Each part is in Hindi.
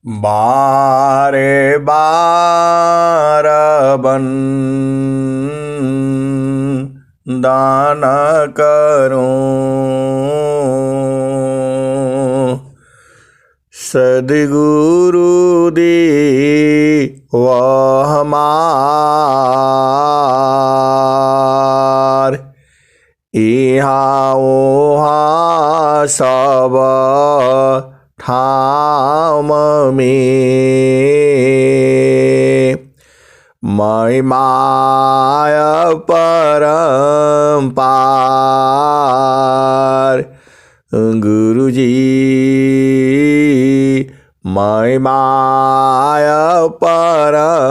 बारे बार बन दान करूं, सद्गुरु दे वह हमार, इहाँ ओहाँ सब ठाम में, महिमाय परम्पार, गुरुजी महिमाय परम्पार।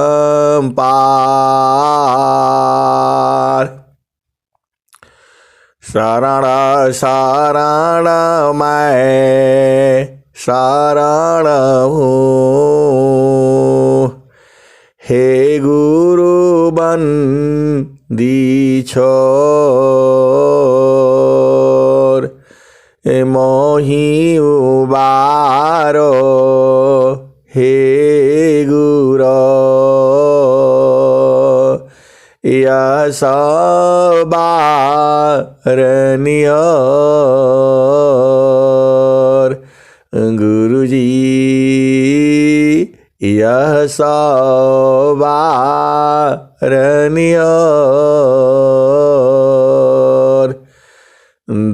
शरण शरण मैं शरण हूँ, हे गुरु बंदी छोर, मोहि उबारो हे गुरो, यस बारनियोर, गुरुजी यह बारनियोर,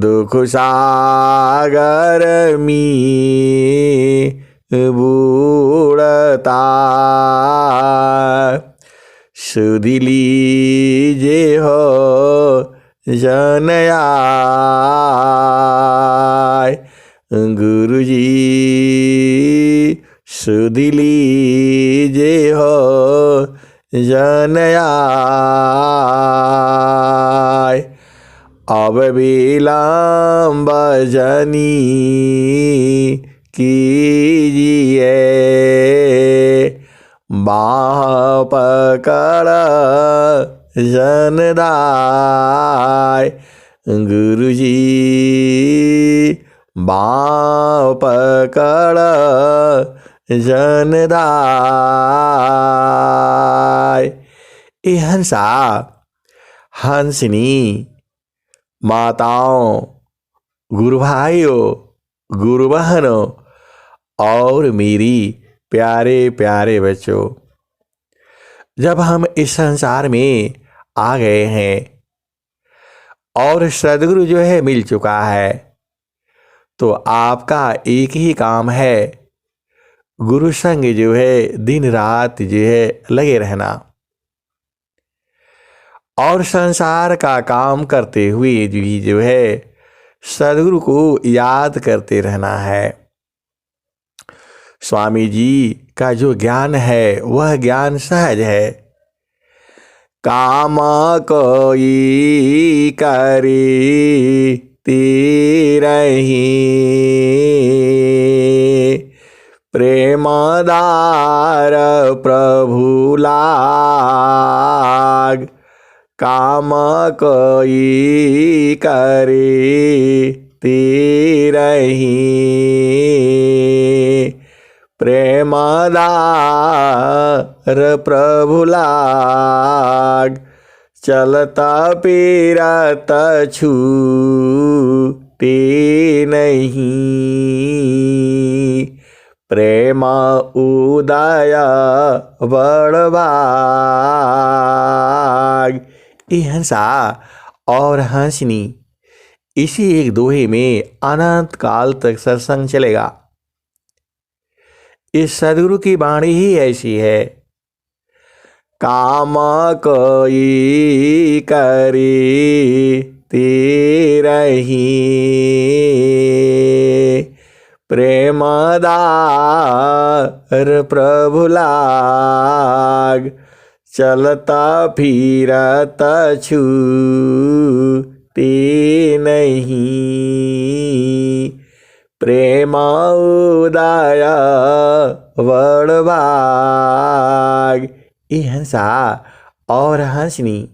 दुख सागर में बूढ़ता, सुध लीजे हो जनयाय, गुरुजी सुध लीजे हो जनयाय, अब विलम्ब जनी कीजिए, बाह पकड़ जनदाय, गुरुजी बाह पकड़ जनदाय। ए हंसा, हंसनी, माताओं, गुरु भाइयों, गुरु बहनों और मेरी प्यारे प्यारे बच्चों, जब हम इस संसार में आ गए हैं और सद्गुरु जो है मिल चुका है, तो आपका एक ही काम है, गुरु संग जो है दिन रात जो है लगे रहना और संसार का काम करते हुए भी जो है सद्गुरु को याद करते रहना है। स्वामी जी का जो ज्ञान है वह ज्ञान सहज है। काम कोई करी तीरही, प्रेमदार प्रभु लाग, काम कोई करे तीरही, प्रेमदार प्रभु लाग, चलता पीरत छूटे नहीं, प्रेम उदय बड़भाग। ये हंसा और हंसनी इसी एक दोहे में अनंत काल तक सत्संग चलेगा। इस सद्गुरु की वाणी ही ऐसी है। काम कोई करी तीरही, प्रेमदार प्रभु लाग, चलता फिरत छूटे नहीं, प्रेम उदय बड़भाग। ये हंसा और हंसनी,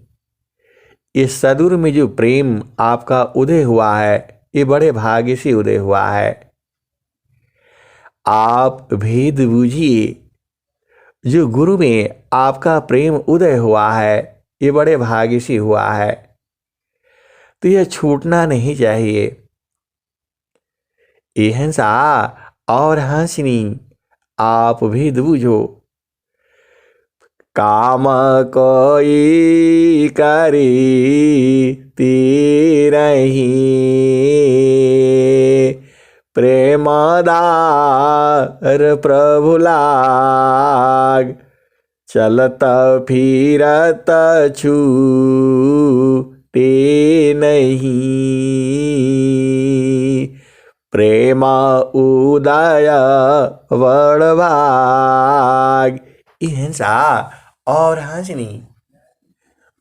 इस सद्गुरु में जो प्रेम आपका उदय हुआ है ये बड़े भाग्य से उदय हुआ है। आप भेद बूझिए। जो गुरु में आपका प्रेम उदय हुआ है, ये बड़े भाग्य से हुआ है, तो यह छूटना नहीं चाहिए। ये हंसा और हंसनी आप भेद बूझो। काम कोई करे तेरही, प्रेमदार प्रभु लाग। चलत फिरत छूटे नहीं, प्रेम उदय बड़भाग। हिंसा और हंसनी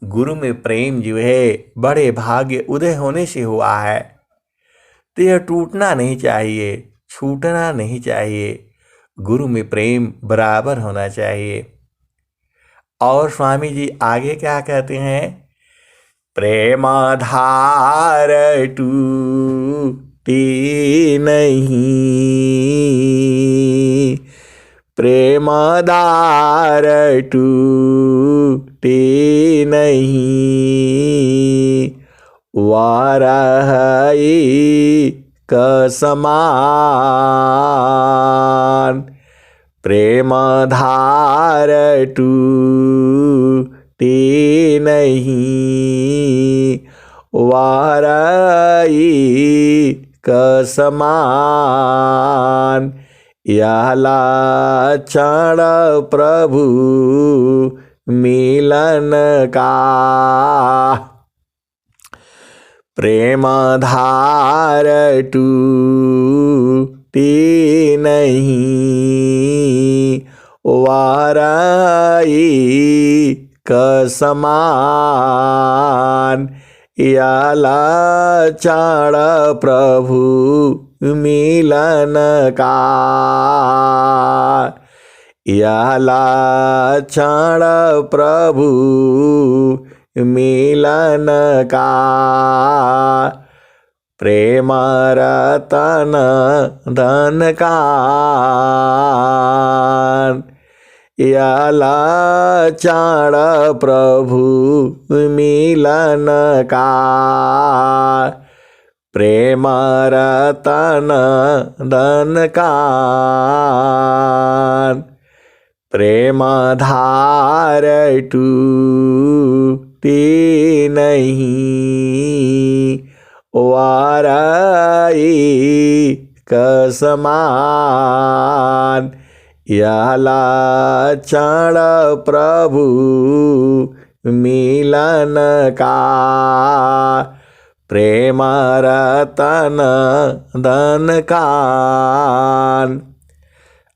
गुरु में प्रेम जो है बड़े भाग्य उदय होने से हुआ है, तो यह टूटना नहीं चाहिए, छूटना नहीं चाहिए। गुरु में प्रेम बराबर होना चाहिए। और स्वामी जी आगे क्या कहते हैं? प्रेमाधार टूटे नहीं, प्रेमाधार टूटे नहीं, वारही कसमान। प्रेमाधार टूटे नहीं, वारही कसमान। यह लक्षण प्रभु मिलन का, प्रेमाधार टूटे नहीं, वारही कसमान। यह लक्षण प्रभु मिलन का, यह लक्षण प्रभु मिलन का। प्रेम रतन धन का, यह लक्षण प्रभु मिलन का। प्रेम रतन धन का, प्रेमाधार टूटे नहीं, वारही कसमान। यह लक्षण प्रभु मिलन का, प्रेम रतन धन का।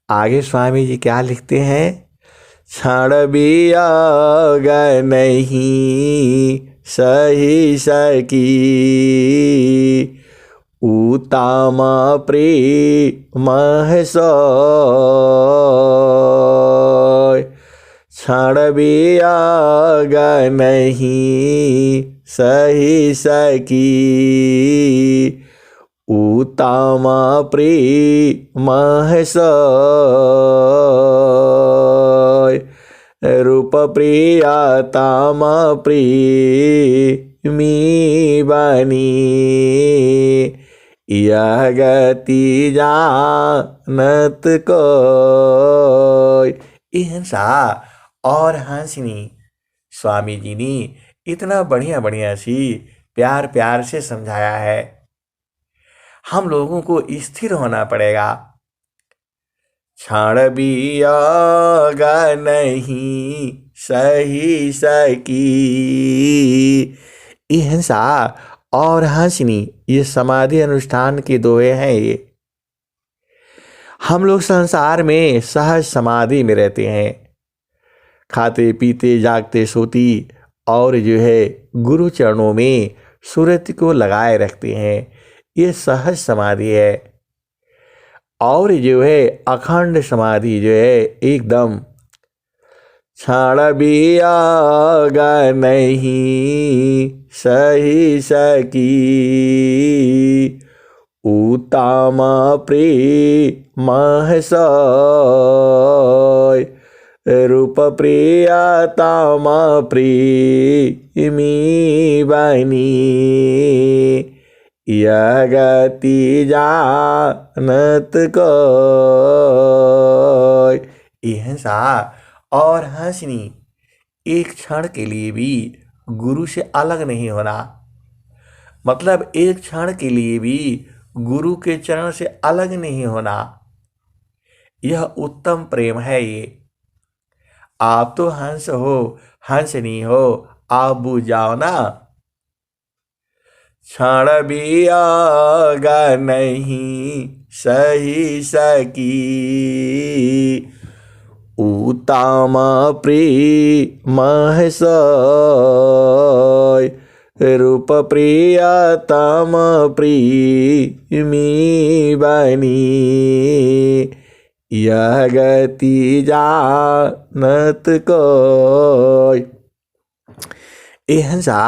आगे स्वामी जी क्या लिखते हैं? क्षण वियोग नहीं सही सकी, उत्तम प्रेम सोय। क्षण वियोग नहीं सही सकी, उत्तम प्रेम सोय। रूप प्रियतम प्रेमी बनी, यह गति जानत कोय। हिंसा और हंसनी स्वामी जी ने इतना बढ़िया बढ़िया सी प्यार प्यार से समझाया है। हम लोगों को स्थिर होना पड़ेगा। क्षण वियोग नहीं सही सकी। हिंसा और हंसनी ये समाधि अनुष्ठान के दोहे हैं। ये हम लोग संसार में सहज समाधि में रहते हैं, खाते पीते जागते सोती और जो है गुरु चरणों में सुरति को लगाए रखते हैं। ये सहज समाधि है। और जो है अखंड समाधि जो है एकदम क्षण वियोग नहीं सही सकी, उत्तम प्रेम सोय रूप प्रियतम प्रेमी बनी यह गति जानत कोय। अहिंसा और हंसनी एक क्षण के लिए भी गुरु से अलग नहीं होना, मतलब एक क्षण के लिए भी गुरु के चरण से अलग नहीं होना, यह उत्तम प्रेम है। ये आप तो हंस हो, हंसनी हो, आप बुझ जाओ ना। क्षण भी आगा नहीं सही सकी उत्तम प्रेम सोय रूप प्रियतम प्रेमी बनी यह गति जानत कोय। अहिंसा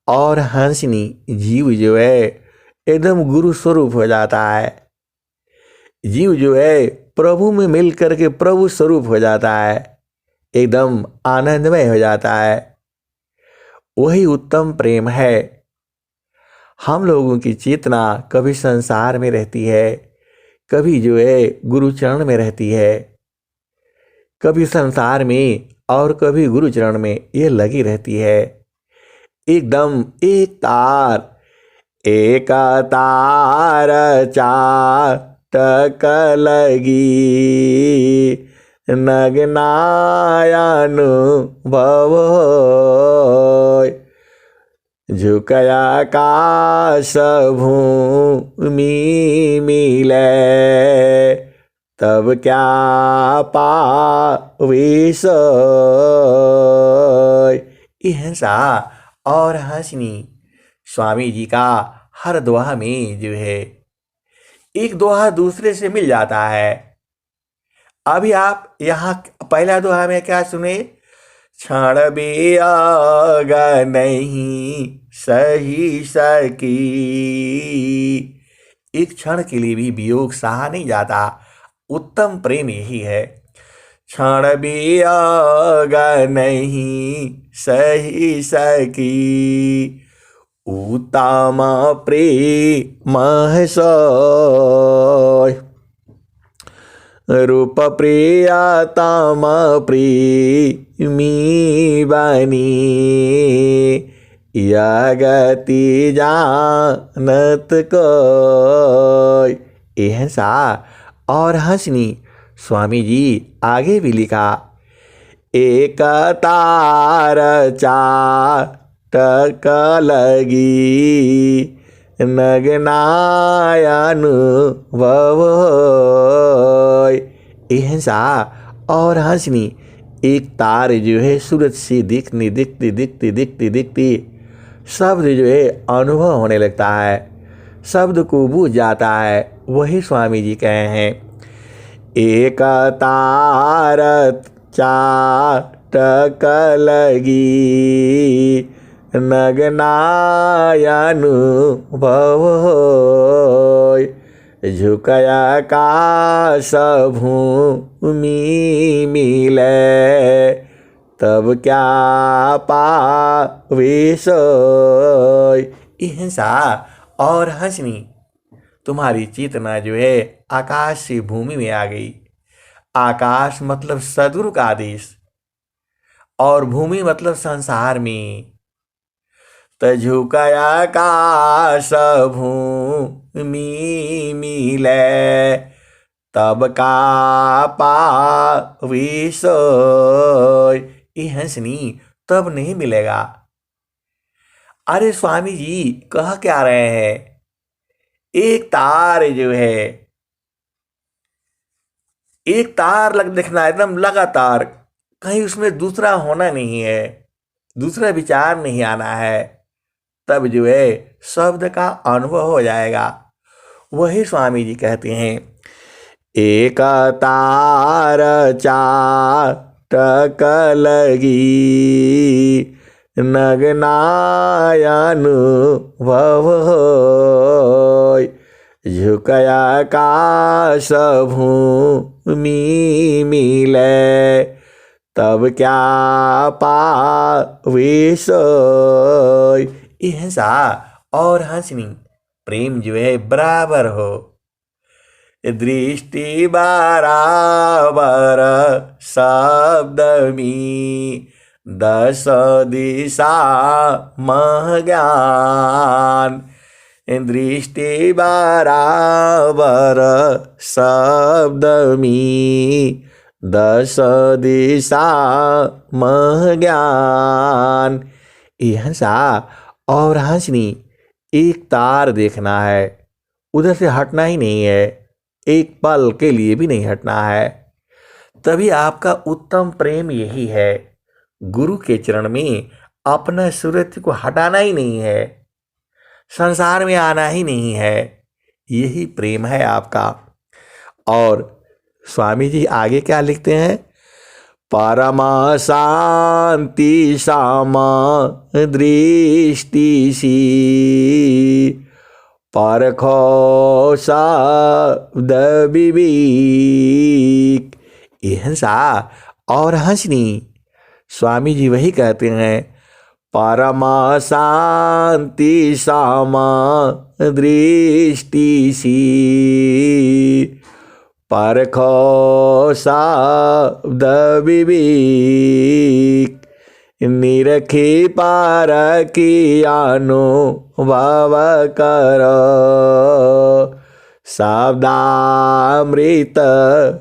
और हंसनी जीव जो है एकदम गुरु स्वरूप हो जाता है। जीव जो है प्रभु में मिल करके प्रभु स्वरूप हो जाता है, एकदम आनंदमय हो जाता है। वही उत्तम प्रेम है। हम लोगों की चेतना कभी संसार में रहती है, कभी जो है गुरु चरण में रहती है, कभी संसार में और कभी गुरु चरण में ये लगी रहती है। एकदम एक तार चाटक लगी नग्नायानुभव झुकया आकाश भूमि मिले तब क्या पावे सोय। अहिंसा और हंसनी स्वामी जी का हर दोहा में जो है एक दोहा दूसरे से मिल जाता है। अभी आप यहाँ पहला दोहा में क्या सुने, क्षण भी आगा नहीं सही सकी, एक क्षण के लिए भी वियोग सहा नहीं जाता। उत्तम प्रेम यही है। क्षण भी आगा नहीं सही सकी उत्तम प्रेम सोय रूप प्रियतम प्रेमी बनी यह गति जानत कोय। अहिंसा और हंसनी स्वामी जी आगे भी लिखा, एक तार चाटक लगी नग्नायानुभव। अहिंसा और हंसनी एक तार जो है सूरज से दिखती शब्द जो है अनुभव होने लगता है, शब्द को बूझ जाता है। वही स्वामी जी कहे हैं, एक तार चाटक लगी नग्नायानुभव झुकया आकाश भूमि मिले तब क्या पावे सोय। अहिंसा और हंसनी तुम्हारी चेतना जो है आकाश से भूमि में आ गई। आकाश मतलब सद्गुरु का आदेश और भूमि मतलब संसार में। झुकया आकाश भूमि मिले तब का पावे सोय। ये हंसनी तब नहीं मिलेगा। अरे स्वामी जी कह क्या रहे हैं, एक तार जो है एक तार लग दिखना एकदम लगातार, कहीं उसमें दूसरा होना नहीं है, दूसरा विचार नहीं आना है, तब जो है शब्द का अनुभव हो जाएगा। वही स्वामी जी कहते हैं, एक तार चाटक लगी नग्नायानुभव झुकय आकाश भूमि मिले, तब क्या पावे सोई। हिंसा और हंसनी प्रेम जो है बराबर हो। दृष्टि बराबर शब्द में, दस दिशा मह ज्ञान। दृष्टि बराबर शब्द में, दस दिशा मह ज्ञान। ये हंसा और हंसनी एक तार देखना है, उधर से हटना ही नहीं है, एक पल के लिए भी नहीं हटना है। तभी आपका उत्तम प्रेम यही है, गुरु के चरण में अपना सूरत को हटाना ही नहीं है, संसार में आना ही नहीं है। यही प्रेम है आपका। और स्वामी जी आगे क्या लिखते हैं? परमा शांति सामा दृष्टि सी, परखो शब्द विवेक। ये हंसा और हंसनी स्वामी जी वही कहते हैं, परमा शांति सामा दृष्टि सी, परखो शब्द विवेक। निरखी पारखी अनुभव करो, शब्दामृत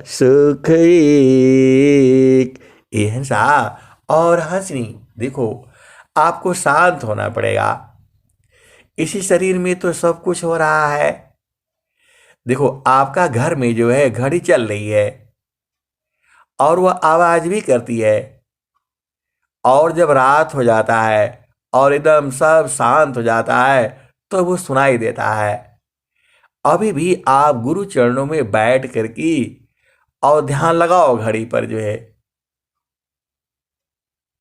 सुख एक। ये हंसा और हंसनी देखो, आपको शांत होना पड़ेगा। इसी शरीर में तो सब कुछ हो रहा है। देखो आपका घर में जो है घड़ी चल रही है और वह आवाज भी करती है, और जब रात हो जाता है और एकदम सब शांत हो जाता है तो वो सुनाई देता है। अभी भी आप गुरु चरणों में बैठ करके और ध्यान लगाओ घड़ी पर, जो है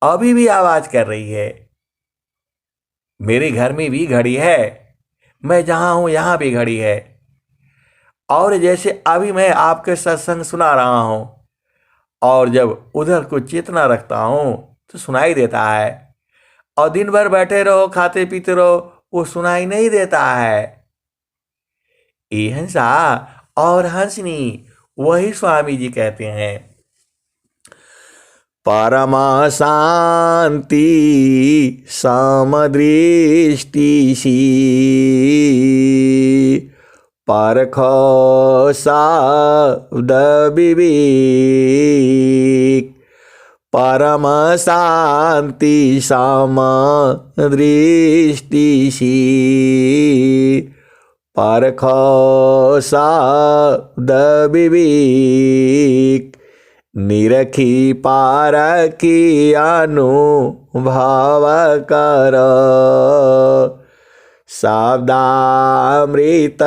अभी भी आवाज कर रही है। मेरे घर में भी घड़ी है, मैं जहां हूं यहां भी घड़ी है। और जैसे अभी मैं आपके सत्संग सुना रहा हूं और जब उधर कुछ चेतना रखता हूं तो सुनाई देता है, और दिन भर बैठे रहो खाते पीते रहो वो सुनाई नहीं देता है। ये हंसा और हंसनी वही स्वामी जी कहते हैं, परमा शांति समदृष्टि सी, परखो शब्द विवेक। परम शांति समदृष्टि सी, परखो शब्द विवेक। निरखी पारखी अनुभव करो, शब्दामृत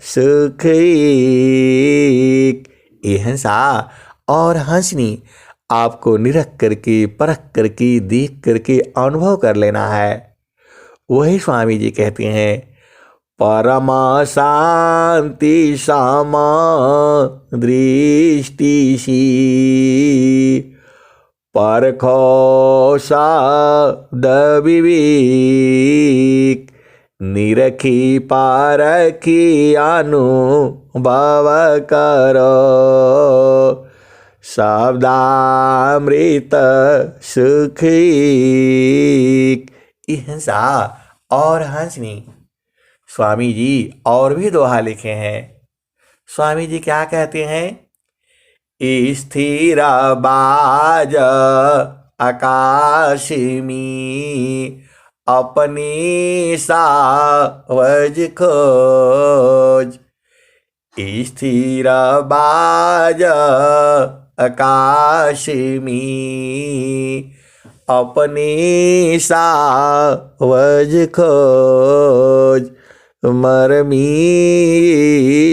सुख एक। ये हंसा और हंसनी आपको निरख करके परख करके देख करके अनुभव कर लेना है। वही स्वामी जी कहते हैं, परमा शांति सामा दृष्टि सी, परखो शब्द विवेक। निरखी पारखी अनुभव करो, शब्दामृत सुख एक। हंसा और हंसनी स्वामी जी और भी दोहा लिखे हैं। स्वामी जी क्या कहते हैं? स्थिर बाज आकाश में, अपनी सावज खोज। स्थिर बाज आकाश में, अपनी सावज खोज। मरमी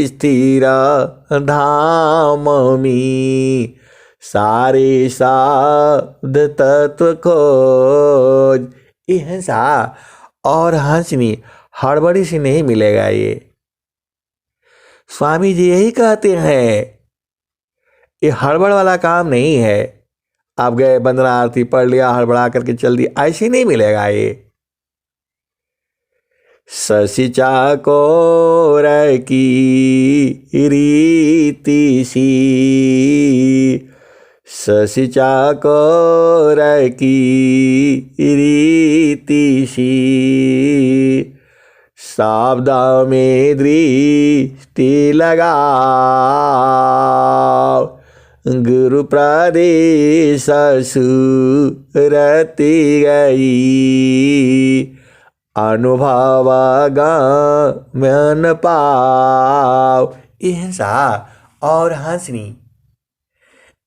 स्थिर धाम में, सारे शब्द तत्व खोज। ये हंसा और हंसनी हड़बड़ी से नहीं मिलेगा। ये स्वामी जी यही कहते हैं, ये हड़बड़ वाला काम नहीं है। आप गए वंदना आरती पढ़ लिया, हड़बड़ा करके चल दिया, ऐसे नहीं मिलेगा ये। शशि चाकोर की रीति सी, शशि चाकोर की रीति सी, सावधान में दृष्टि लगाओ, गुरु प्रदेश सुरति गई, अनुभव गमन पाओ। हिंसा और हंसनी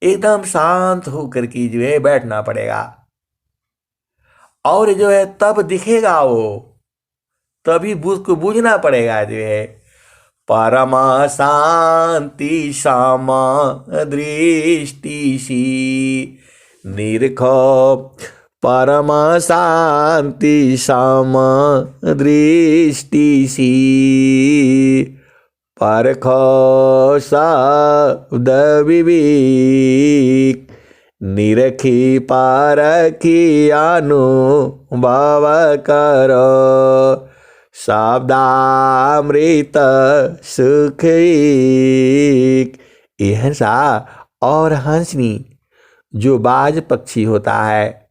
एकदम शांत होकर के जो है बैठना पड़ेगा, और जो है तब दिखेगा वो, तभी उसको बूझना पड़ेगा जो है। परमा शांति सामा दृष्टि सी, निरखो परमा शांति सामा दृष्टि सी, परखो शब्द विवेक, निरखी पारखी अनुभव करो, शब्दामृत सुख एक। हिंसा और हंसनी जो बाज पक्षी होता है,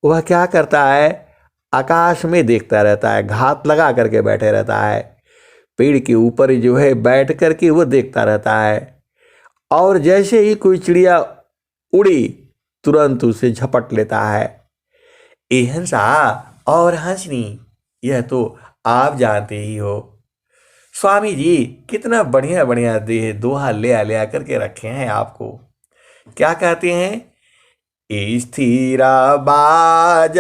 वह क्या करता है, आकाश में देखता रहता है, घात लगा करके बैठे रहता है, पेड़ के ऊपर जो है बैठ करके वो देखता रहता है, और जैसे ही कोई चिड़िया उड़ी तुरंत उसे झपट लेता है। हिंसा और हंसनी यह तो आप जानते ही हो। स्वामी जी कितना बढ़िया बढ़िया दोहा ले करके रखे हैं आपको। क्या कहते हैं, स्थिरा बाज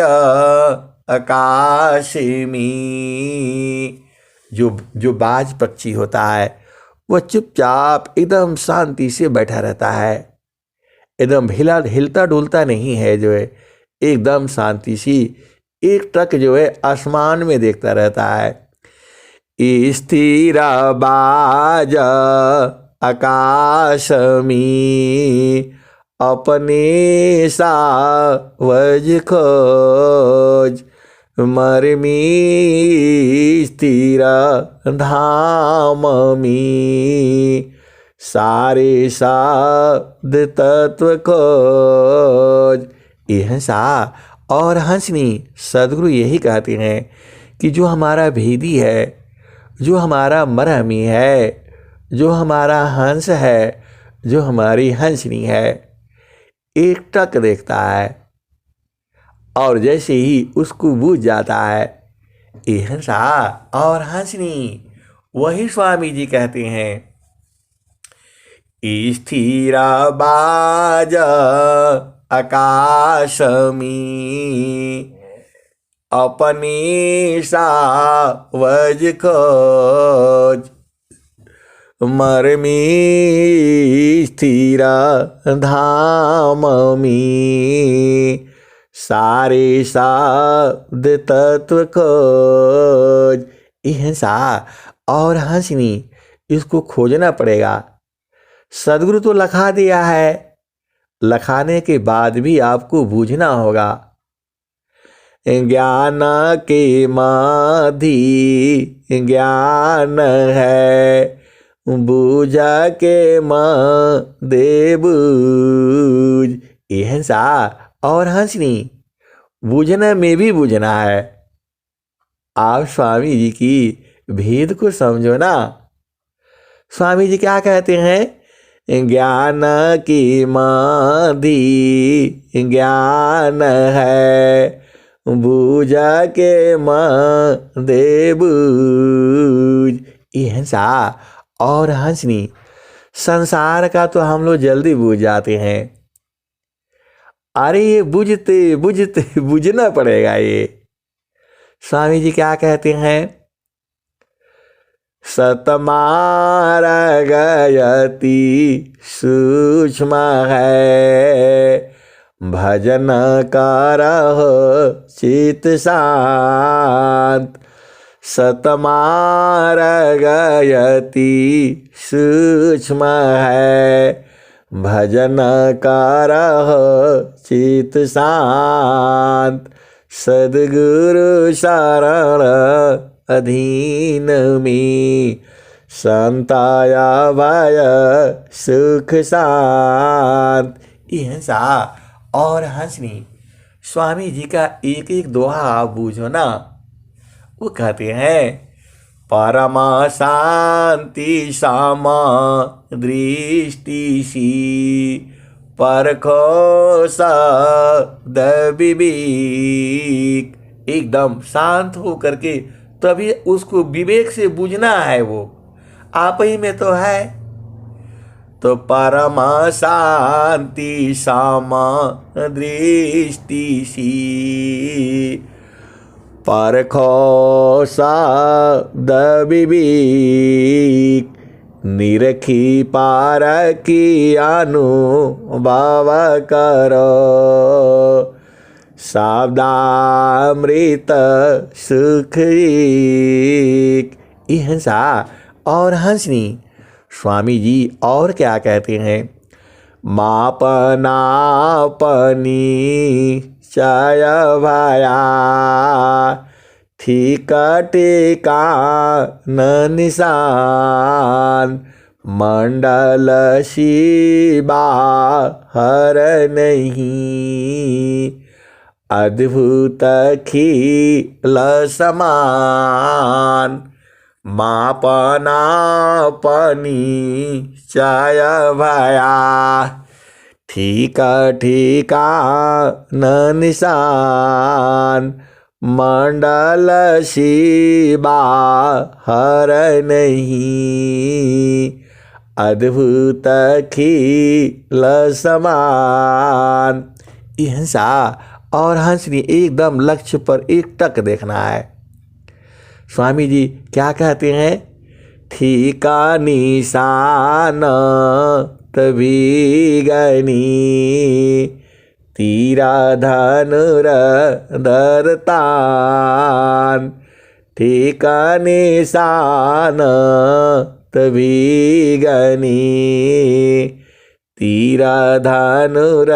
आकाश में, जो बाज पक्षी होता है वह चुपचाप एकदम शांति से बैठा रहता है, एकदम हिलता डुलता नहीं है, जो है एकदम शांति सी एक टक जो है आसमान में देखता रहता है। स्थिर बाज आकाश में, अपने सावज खोज, मरमी स्थिर धाम में, सारे शब्द तत्व खोज। हिंसा और हंसनी सदगुरु यही कहते हैं कि जो हमारा भेदी है, जो हमारा मरहमी है, जो हमारा हंस है, जो हमारी हंसनी है, एक टक देखता है और जैसे ही उसको बूझ जाता है। हिंसा और हंसनी वही स्वामी जी कहते हैं, स्थिर बाज आकाश में, अपने सावज खोज, मरमी स्थिर धाम में, सारे शब्द तत्व खोज। हिंसा और हंसनी इसको खोजना पड़ेगा। सदगुरु तो लखा दिया है, लखाने के बाद भी आपको बूझना होगा। ज्ञान के माधि ज्ञान है, बूझा के माँ दे बूझ। हिंसा और हंसनी बूझने में भी बूझना है। आप स्वामी जी की भेद को समझो ना। स्वामी जी क्या कहते हैं, ज्ञान की माधि ज्ञान है, बूझा के माँ दे बूझ। हिंसा और हंसनी संसार का तो हम लोग जल्दी बूझ जाते हैं। अरे ये बुझते बुझते बुझना पड़ेगा ये। स्वामी जी क्या कहते हैं, सतमार गयति सूक्ष्म है, भजन करहो चित शांत, सतमार्गयति सूक्ष्म है, भजन करह चित शांत, सद्गुरु शरण अधीन में, संताया भय सुख शांत। हिंसा और हंसनी स्वामी जी का एक एक दोहा आप बूझो ना। वो कहते हैं परमा शांति सामा दृष्टि सी, परखो शब्द विवेक। एकदम शांत हो करके तभी उसको विवेक से बूझना है, वो आप ही में तो है। तो परमा शांति सामा दृष्टि सी, परखो शब्द विवेक, निरखी पारखी अनुभव करो, शब्दामृत सुख एक। हिंसा और हंसनी स्वामी जी और क्या कहते हैं, मापनापनी चय भया, ठीक टीका न निशान, मंडल शिवा हर नहीं, अद्भुत खिल समान, मापनापनी चय भया, ठीक ठीका न निशान, मंडल शिवा हर नहीं, अद्भुत खिल समान। हिंसा और हंसनी एकदम लक्ष्य पर एक टक देखना है। स्वामी जी क्या कहते हैं, ठीका निशान तभी गनी, तीरा धनुर धरतान, ठीका निशान तभी गनी, तीरा धनुर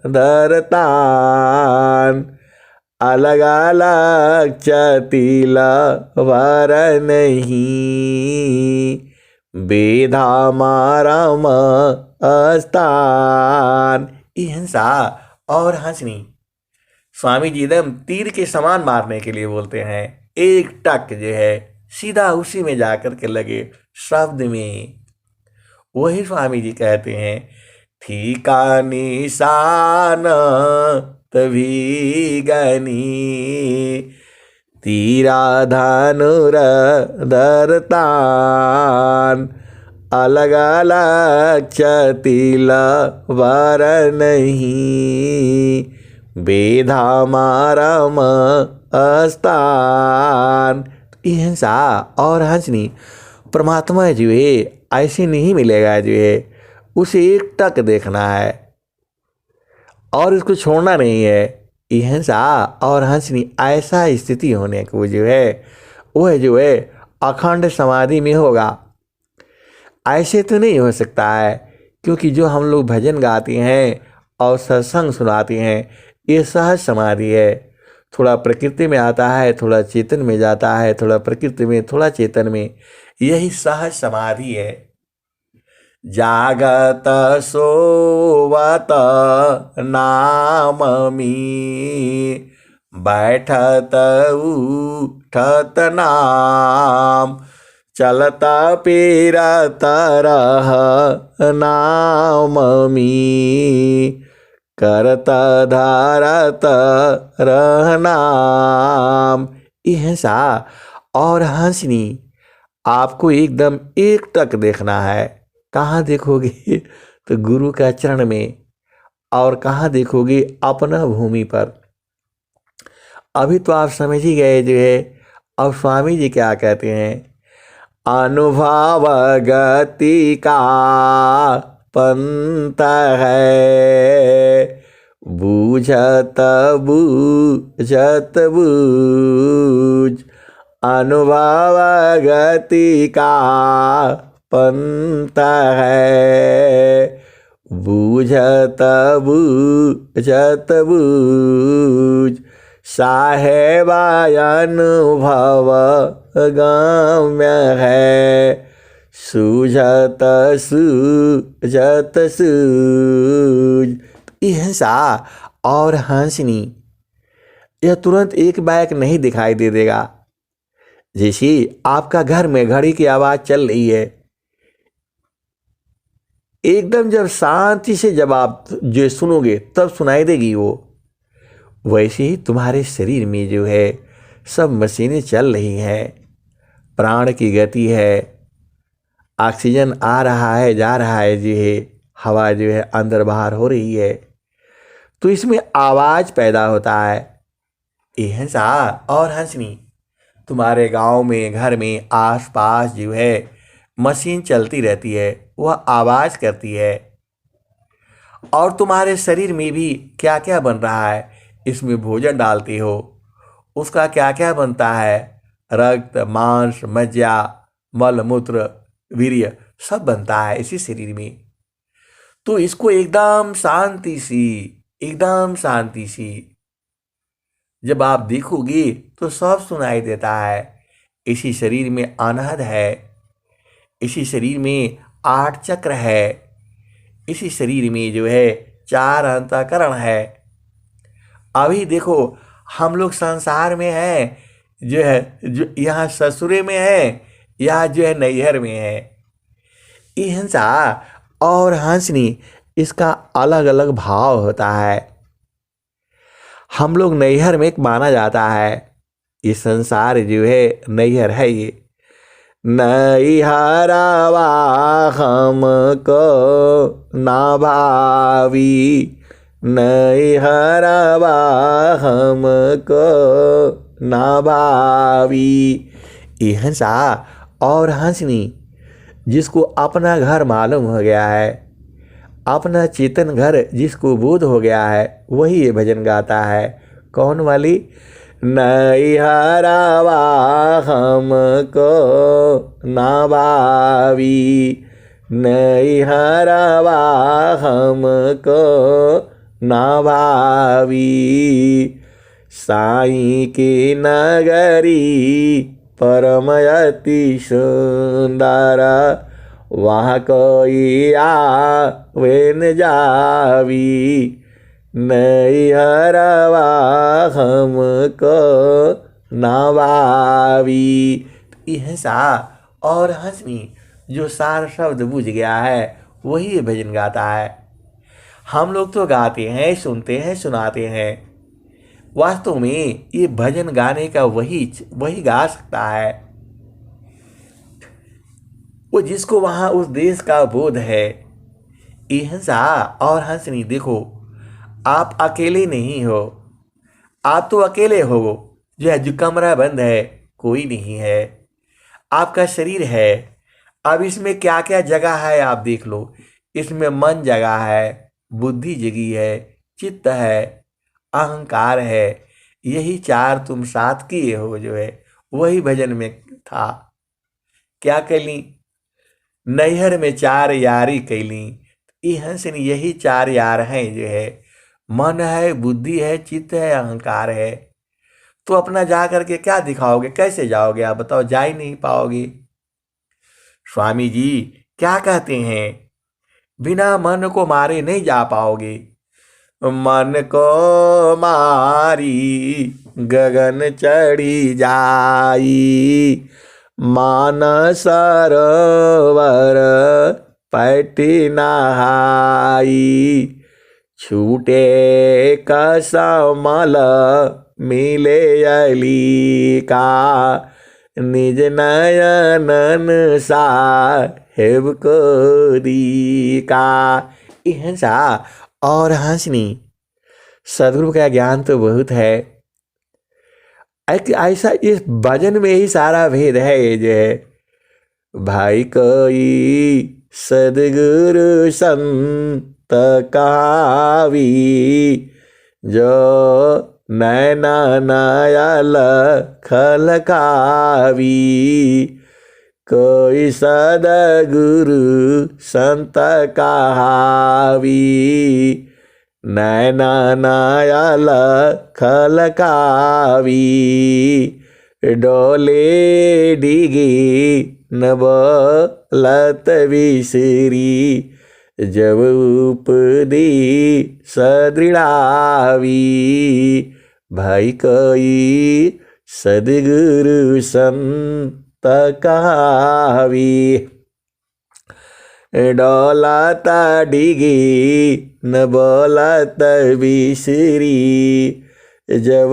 धरतान, अलग अलग चतीला वर नहीं, बेधा मारम स्थान। हिंसा और हंसनी स्वामी जी एकदम तीर के समान मारने के लिए बोलते हैं। एक टक जो है सीधा उसी में जाकर के लगे शब्द में। वही स्वामी जी कहते हैं, ठीका निशान तभी गनी, तीरा धनुर धरतान, अलग अलग चतीला वर नहीं, बेधा मारम स्थान। हिंसा और हंसनी परमात्मा जो है ऐसे नहीं मिलेगा, जो है उसे एक टक देखना है और इसको छोड़ना नहीं है। हिंसा और हंसनी ऐसा स्थिति होने को जो है वह जो है अखंड समाधि में होगा। ऐसे तो नहीं हो सकता है, क्योंकि जो हम लोग भजन गाते हैं और सत्संग सुनाते हैं ये सहज समाधि है। थोड़ा प्रकृति में आता है, थोड़ा चेतन में जाता है, थोड़ा प्रकृति में, थोड़ा चेतन में, यही सहज समाधि है। जागत सोवत नाम में, बैठत उठत नाम, चलता फिरत रह नाम में, करत धारत रह नाम। हिंसा और हंसनी आपको एकदम एक टक देखना है। कहाँ देखोगे तो गुरु का चरण में, और कहाँ देखोगे अपना भूमि पर। अभी तो आप समझ ही गए जो है। अब स्वामी जी क्या कहते हैं, अनुभव गति का पंथ है, बूझत बूझत बूझ, अनुभव गति का पंथ है, बूझत बूझत बूझ साहेबा अनुभव गम्य है, सूझत सूझत सूझ। हिंसा और हंसनी यह तुरंत एक बैक नहीं दिखाई दे देगा। जैसे आपका घर में घड़ी की आवाज चल रही है, एकदम जब शांति से जब आप जो सुनोगे तब सुनाई देगी वो, वैसे ही तुम्हारे शरीर में जो है सब मशीनें चल रही हैं, प्राण की गति है, ऑक्सीजन आ रहा है जा रहा है, जो है हवा जो है अंदर बाहर हो रही है, तो इसमें आवाज पैदा होता है। ये हंसा और हंसनी तुम्हारे गांव में घर में आसपास जो है मशीन चलती रहती है, वह आवाज करती है। और तुम्हारे शरीर में भी क्या क्या बन रहा है, इसमें भोजन डालते हो, उसका क्या क्या बनता है, रक्त मांस मज्जा मल मूत्र वीर्य सब बनता है इसी शरीर में। तो इसको एकदम शांति सी जब आप देखोगे तो सब सुनाई देता है। इसी शरीर में अनहद है, इसी शरीर में 8 चक्र है, इसी शरीर में जो है 4 अंतःकरण है। अभी देखो हम लोग संसार में हैं, जो है जो यहाँ ससुरे में है या जो है नैहर में है। ये हिंसा और हंसनी इसका अलग अलग भाव होता है। हम लोग नैहर में एक माना जाता है, ये संसार जो है नैहर है। ये नैहरवा हमको ना भावी, नैहरवा हमको ना भावी। ये हंसा और हंसनी जिसको अपना घर मालूम हो गया है, अपना चेतन घर जिसको बोध हो गया है, वही ये भजन गाता है। कौन वाली? नैहरवा हमको ना भावी, नैहरवा हमको ना भावी। साईं की नगरी परम अति सुंदर, वहाँ कोई आवे न जावी, नैहरवा हमको ना भावी। यह सा और हंसनी जो सार शब्द बुझ गया है वही भजन गाता है। हम लोग तो गाते हैं, सुनते हैं, सुनाते हैं, वास्तव में ये भजन गाने का वही गा सकता है, वो जिसको वहां उस देश का बोध है। ये हंसा और हंसनी देखो, आप अकेले नहीं हो, आप तो अकेले हो जो है, जो कमरा बंद है, कोई नहीं है, आपका शरीर है। अब इसमें क्या क्या जगह है आप देख लो। इसमें मन जगह है, बुद्धि जगी है, चित्त है, अहंकार है। यही 4 तुम साथ किए हो, जो है वही भजन में था। क्या कैली? नैहर में 4 यारी कैली। ये हंसनी यही 4 यार हैं, जो है मन है, बुद्धि है, चित्त है, अहंकार है। तो अपना जा करके क्या दिखाओगे? कैसे जाओगे आप बताओ? जा ही नहीं पाओगे। स्वामी जी क्या कहते हैं? बिना मन को मारे नहीं जा पाओगे। मन को मारी गगन चढ़ी जाई, मानस सरोवर पैठी नहाई, छूटे कसमल मिले अली का, निज नयनन साहेब को दी का। हिंसा और हंसनी सदगुरु का ज्ञान तो बहुत है। ऐसा इस भजन में ही सारा भेद है। ये जो है भाई कोई सदगुरु संत कावी, जो नैना नयल खलकावी। कोई सदगुरु संत कहावी। नैना नयल खलकावी। डोले डिगी नबलत विसरी। जब उपदी सदृढ़ावी। भाई कोई सदगुरु संत कहावी। डोलत डिगी न बोलत विसरी। जब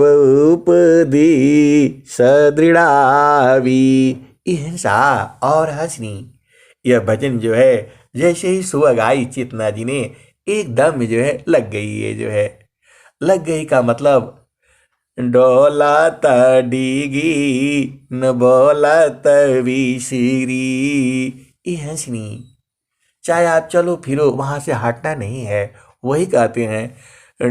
उपदी सदृढ़ावी। हिंसा और हंसनी। यह भजन जो है जैसे ही सुबह गाई चेतना जी ने एकदम जो है लग गई। ये जो है लग गई का मतलब डोलत डिगी न बोलत विसरी। ये हंसनी चाहे आप चलो फिरो वहां से हटना नहीं है। वही कहते हैं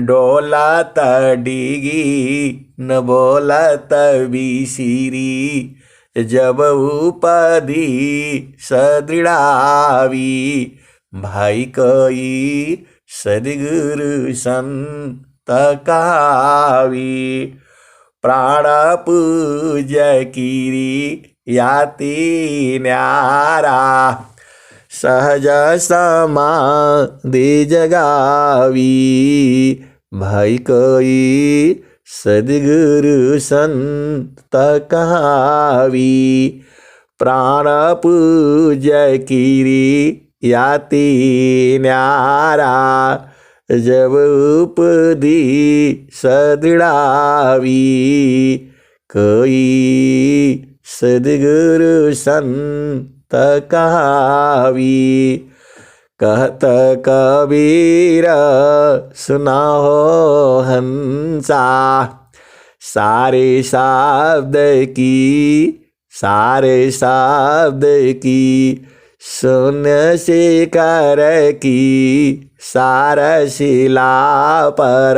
डोलत डिगी न बोलत विसरी। जब उपदी सदृढ़ावी। भाई कोई सदगुरु संत कहावी। प्राण पूज कीरी याति न्यारा। सहज समाधि जगावी। भाई कोई सदगुरु संत कहावी। प्राण पूज कीरी याति न्यारा। जब उपदी सदृढ़ावी। कोई सदगुरु संत कहावी। कहत कबीर सुना हो हंसा। सारे शब्द की सुन से कर की। सारा शिला पर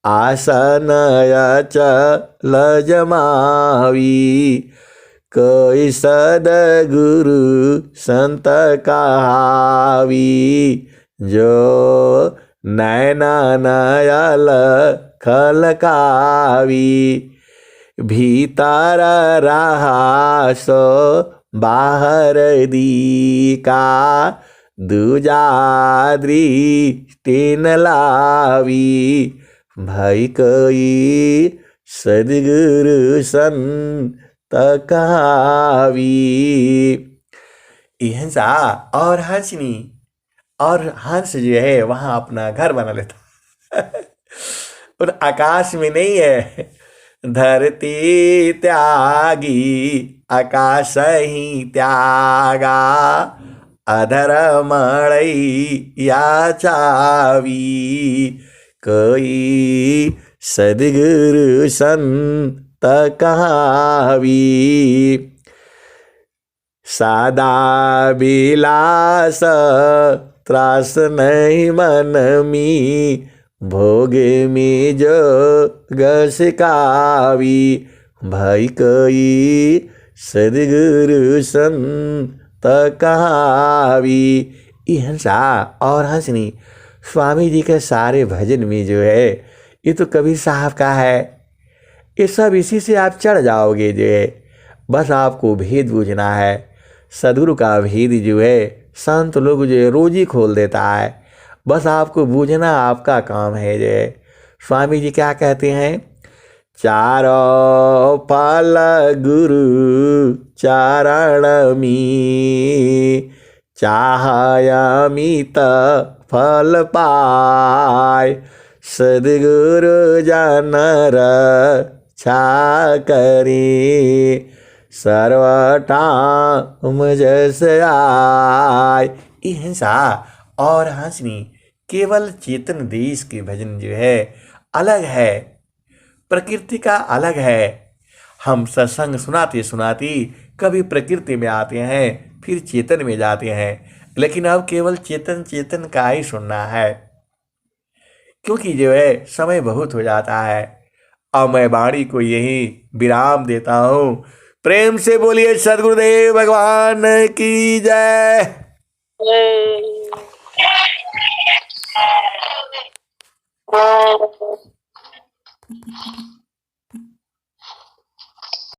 आसन अचल जमावी। कोई सदगुरु संत कहावी। जो नैना नयल खलकावी। भीतर रहा सो बाहर दीका। दूजा दृष्टि न लावी। भाई कोई सदगुरु संत कहावी। हिंसा और हंसनी। और हंस जो है वहां अपना घर बना लेता और आकाश में नहीं है। धरती त्यागी आकाश ही त्यागा। अधर मड़ई या चावी। कोई सदगुरु संत कहावी। सादा बिलास त्रास नहीं मन मी। भोगे में जो गसकावी। भाई कोई सदगुरु संत कहावी। हिंसा और हंसनी। स्वामी जी के सारे भजन में जो है ये तो कबीर साहब का है। ये सब इसी से आप चढ़ जाओगे जो है। बस आपको भेद बूझना है। सदगुरु का भेद जो है संत लोग जो है रोज ही खोल देता है। बस आपको बूझना आपका काम है जो है। स्वामी जी क्या कहते हैं। चारों फल गुरु चरण में। चाहयमित फल पाय। सदगुरु जनर छा करी। सर्वठाम जस आय। हिंसा और हंसनी केवल चेतन देश के भजन जो है अलग है। प्रकृति का अलग है। हम सत्संग सुनाते सुनाते कभी प्रकृति में आते हैं फिर चेतन में जाते हैं। लेकिन अब केवल चेतन चेतन का ही सुनना है। क्योंकि जो है समय बहुत हो जाता है। अब मैं वाणी को यही विराम देता हूँ। प्रेम से बोलिए सद्गुरुदेव भगवान की जय।